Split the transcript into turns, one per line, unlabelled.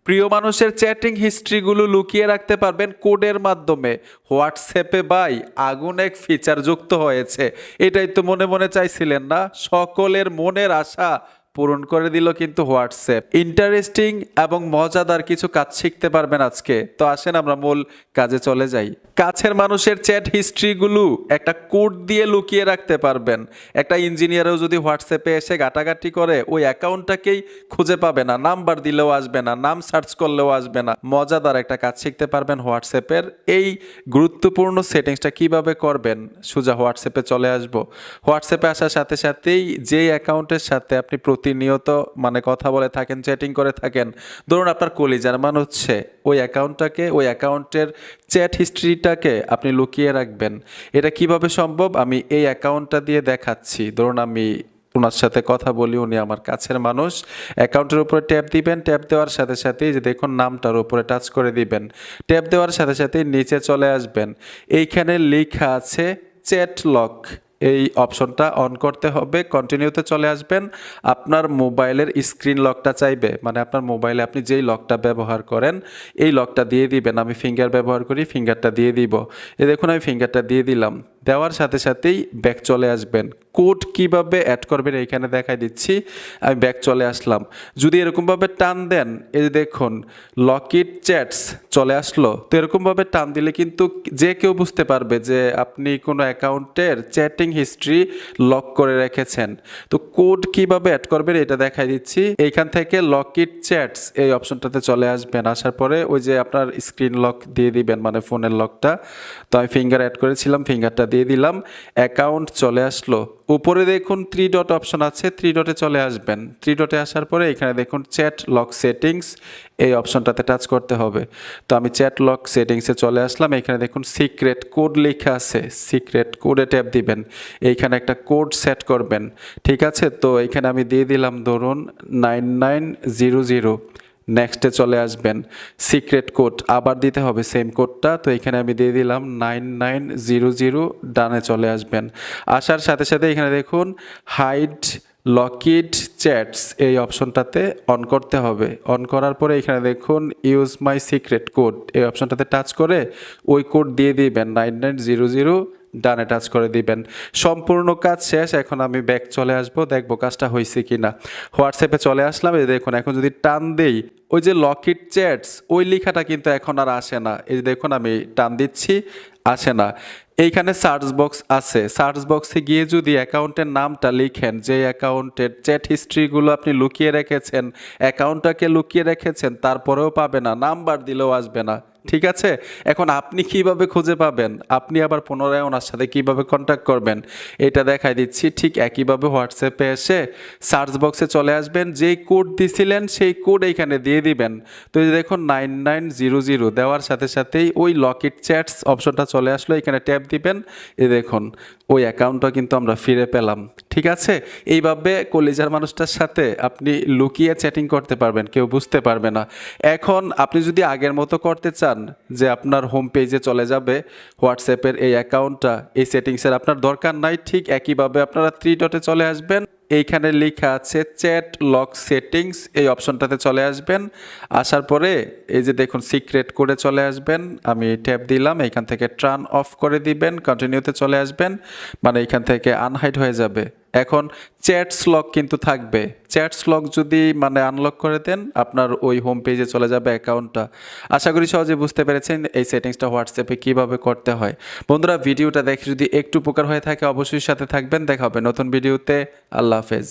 প্রিয় মানুষের চ্যাটিং হিস্ট্রিগুলো লুকিয়ে রাখতে পারবেন কোডের মাধ্যমে। হোয়াটসঅ্যাপে ভাই আগুন এক ফিচার যুক্ত হয়েছে। এটাই তো মনে মনে চাইছিলেন না? সকলের মনের আশা পূরণ করে দিল কিন্তু হোয়াটসঅ্যাপ। ইন্টারেস্টিং এবং মজাদার কিছু কাজ শিখতে পারবেন আজকে। তো আসেন আমরা মূল কাজে চলে যাই। কাছের মানুষের চ্যাট হিস্ট্রিগুলো একটা কোড দিয়ে লুকিয়ে রাখতে পারবেন। একটা ইঞ্জিনিয়ারও যদি হোয়াটসঅ্যাপে এসে ঘাটাঘাটি করে ওই অ্যাকাউন্টটাকেই খুঁজে পাবে না, নাম্বার দিলেও আসবে না, নাম সার্চ করলেও আসবে না। মজাদার একটা কাজ শিখতে পারবেন হোয়াটসঅ্যাপের। এই গুরুত্বপূর্ণ সেটিংসটা কিভাবে করবেন সোজা হোয়াটসঅ্যাপে চলে আসব। হোয়াটসঅ্যাপে আসার সাথে সাথেই যেই অ্যাকাউন্টের সাথে আপনি প্রতিনিয়ত কথা বলে থাকেন, চ্যাটিং করে থাকেন, ধরুন আপনার কলিজার মান হচ্ছে, ওই অ্যাকাউন্টটাকে, ওই অ্যাকাউন্টের চ্যাট হিস্ট্রিটাকে আপনি লুকিয়ে রাখবেন। এটা কিভাবে সম্ভব আমি এই অ্যাকাউন্টটা দিয়ে দেখাচ্ছি। ধরুন আমি ওনার সাথে কথা বলি, উনি আমার কাছের মানুষ। অ্যাকাউন্টের উপরে ট্যাপ দিবেন, ট্যাপ দেওয়ার সাথে সাথেই যে দেখুন নামটার উপরে টাচ করে দিবেন। ট্যাপ দেওয়ার সাথে সাথেই নিচে চলে আসবেন, এইখানে লেখা আছে চ্যাট লক। এই অপশনটা অন করতে হবে, কন্টিনিউতে চলে আসবেন। আপনার মোবাইলের স্ক্রিন লকটা চাইবে, মানে আপনার মোবাইলে আপনি যেই লকটা ব্যবহার করেন এই লকটা দিয়ে দিবেন। আমি ফিঙ্গার ব্যবহার করি, ফিঙ্গারটা দিয়ে দিব। এই দেখুন আমি ফিঙ্গারটা দিয়ে দিলাম। দেওয়ার সাথে সাথেই ব্যাক চলে আসবেন। কোড কিভাবে অ্যাড করবেন এইখানে দেখাই দিচ্ছি। আমি ব্যাক চলে আসলাম। যদি এরকমভাবে টান দেন, এই যে দেখুন লকিট চ্যাটস চলে আসলো। তো এরকমভাবে টান দিলে কিন্তু যে কেউ বুঝতে পারবে যে আপনি কোনো অ্যাকাউন্টের চ্যাটিং হিস্ট্রি লক করে রেখেছেন। তো কোড কিভাবে অ্যাড করবেন এটা দেখাই দিচ্ছি। এইখান থেকে লকিট চ্যাটস এই অপশনটাতে চলে আসবেন। আসার পরে ওই যে আপনার স্ক্রিন লক দিয়ে দিবেন, মানে ফোনের লকটা। তো আমি ফিঙ্গার অ্যাড করেছিলাম, ফিঙ্গারটা দিয়ে দিলাম। অ্যাকাউন্ট চলে আসলো। উপরে দেখুন 3 ডট অপশন আছে, 3 ডটে চলে আসবেন। 3 ডটে আসার পরে এখানে দেখুন চ্যাট লক সেটিংস, এই অপশনটাতে টাচ করতে হবে। তো আমি চ্যাট লক সেটিংসে চলে আসলাম। এখানে দেখুন সিক্রেট কোড লেখা আছে, সিক্রেট কোডে ট্যাপ দিবেন। এইখানে একটা কোড সেট করবেন, ঠিক আছে? তো এইখানে আমি দিয়ে দিলাম ধরুন 9900। নেক্সটে চলে আসবেন, সিক্রেট কোড আবার দিতে হবে সেম কোডটা। তো এখানে আমি দিয়ে দিলাম 9900, ডানে চলে আসবেন। আসার সাথে সাথে এখানে দেখুন হাইড লকিড চ্যাটস এই অপশনটাতে অন করতে হবে। অন করার পরে এখানে দেখুন ইউজ মাই সিক্রেট কোড এই অপশনটাতে টাচ করে ওই কোড দিয়ে দিবেন 9900, ডানে টাচ করে দিবেন। সম্পূর্ণ কাজ শেষ। এখন আমি ব্যাক চলে আসব, দেখবো কাজটা হয়েছে কিনা। হোয়াটসঅ্যাপে চলে আসলাম। এই দেখুন এখন যদি টান দেই, ওই যে লকিট চ্যাটস ওই লেখাটা কিন্তু এখন আর আসে না। এই যে দেখুন আমি টান দিচ্ছি, আসে না। এইখানে সার্চ বক্স আছে, সার্চ বক্সে গিয়ে যদি অ্যাকাউন্টের নামটা লিখেন, যে অ্যাকাউন্টের চ্যাট হিস্ট্রিগুলো আপনি লুকিয়ে রেখেছেন, অ্যাকাউন্টটাকে লুকিয়ে রেখেছেন, তারপরেও পাবে না, নাম্বার দিলেও আসবে না, ঠিক আছে? এখন আপনি কিভাবে খুঁজে পাবেন, আপনি আবার পুনরায় ওনার সাথে কিভাবে কন্ট্যাক্ট করবেন এটা দেখাই দিচ্ছি। ঠিক একইভাবে হোয়াটসঅ্যাপে এসে সার্চ বক্সে চলে আসবেন, যেই কোড দিছিলেন সেই কোড এইখানে দিয়ে দিবেন। তো এই যে দেখুন 9900 দেওয়ার সাথে সাথেই ওই লকিট চ্যাটস অপশনটা চলে আসলো। এখানে ট্যাপ দিবেন, এই দেখুন ওই অ্যাকাউন্টটা কিন্তু আমরা ফিরে পেলাম, ঠিক আছে? এইভাবে কলিজার মানুষটার সাথে আপনি লুকিয়ে চ্যাটিং করতে পারবেন, কেউ বুঝতে পারবে না। এখন আপনি যদি আগের মতো করতে চান যে আপনার হোম পেজে চলে যাবে হোয়াটসঅ্যাপের এই অ্যাকাউন্টটা, এই সেটিংসের আপনার দরকার নাই। ঠিক একইভাবে আপনারা 3 ডটে চলে আসবেন। এইখানে লেখা আছে চ্যাট লক সেটিংস, এই অপশনটাতে চলে আসবেন। আসার পরে এই যে দেখুন সিক্রেট কোডে চলে আসবেন। আমি ট্যাপ দিলাম, এইখান থেকে টার্ন অফ করে দিবেন, কন্টিনিউতে চলে আসবেন, মানে এইখান থেকে আনহাইড হয়ে যাবে। এখন চ্যাটস লক কিন্তু থাকবে। চ্যাটস লক যদি মানে আনলক করে দেন, আপনার ওই হোম পেজে চলে যাবে অ্যাকাউন্টটা। আশা করি সহজে বুঝতে পেরেছেন এই সেটিংসটা হোয়াটসঅ্যাপে কিভাবে করতে হয়। বন্ধুরা ভিডিওটা দেখে যদি একটু উপকার হয়ে থাকে অবশ্যই সাথে থাকবেন। দেখা হবে নতুন ভিডিওতে। আল্লাহ হাফেজ।